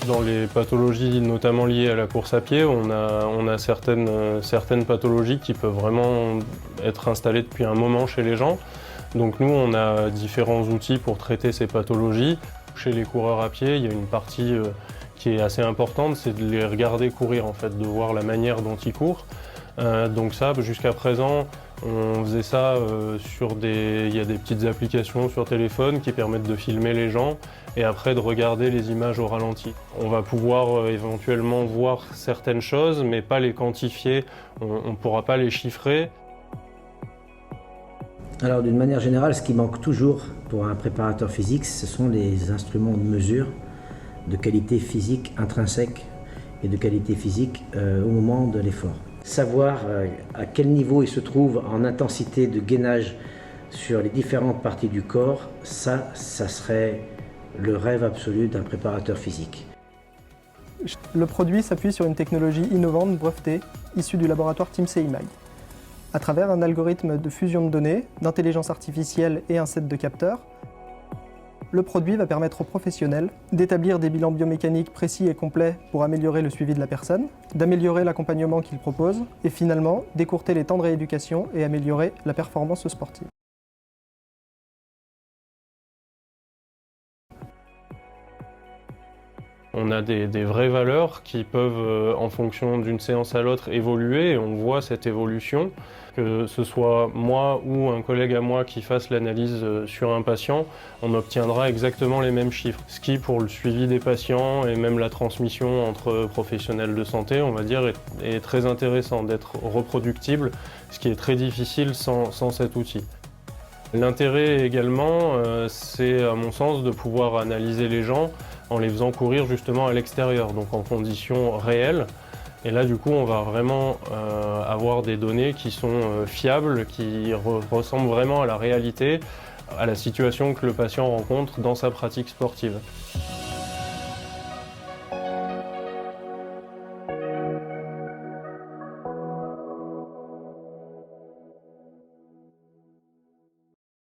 Dans les pathologies notamment liées à la course à pied, on a certaines pathologies qui peuvent vraiment être installées depuis un moment chez les gens. Donc nous, on a différents outils pour traiter ces pathologies. Chez les coureurs à pied, il y a une partie qui est assez importante, c'est de les regarder courir en fait, de voir la manière dont ils courent. Donc ça, jusqu'à présent, on faisait ça il y a des petites applications sur téléphone qui permettent de filmer les gens et après de regarder les images au ralenti. On va pouvoir éventuellement voir certaines choses, mais pas les quantifier, on ne pourra pas les chiffrer. Alors d'une manière générale, ce qui manque toujours pour un préparateur physique, ce sont les instruments de mesure de qualité physique intrinsèque et de qualité physique au moment de l'effort. Savoir à quel niveau il se trouve en intensité de gainage sur les différentes parties du corps, ça serait le rêve absolu d'un préparateur physique. Le produit s'appuie sur une technologie innovante brevetée issue du laboratoire Team CIMAG. À travers un algorithme de fusion de données, d'intelligence artificielle et un set de capteurs, le produit va permettre aux professionnels d'établir des bilans biomécaniques précis et complets pour améliorer le suivi de la personne, d'améliorer l'accompagnement qu'ils proposent et finalement d'écourter les temps de rééducation et améliorer la performance sportive. On a des vraies valeurs qui peuvent, en fonction d'une séance à l'autre, évoluer et on voit cette évolution. Que ce soit moi ou un collègue à moi qui fasse l'analyse sur un patient, on obtiendra exactement les mêmes chiffres. Ce qui, pour le suivi des patients et même la transmission entre professionnels de santé, on va dire, est très intéressant d'être reproductible, ce qui est très difficile sans cet outil. L'intérêt également, c'est à mon sens de pouvoir analyser les gens en les faisant courir justement à l'extérieur, donc en conditions réelles. Et là, du coup, on va vraiment avoir des données qui sont fiables, qui ressemblent vraiment à la réalité, à la situation que le patient rencontre dans sa pratique sportive.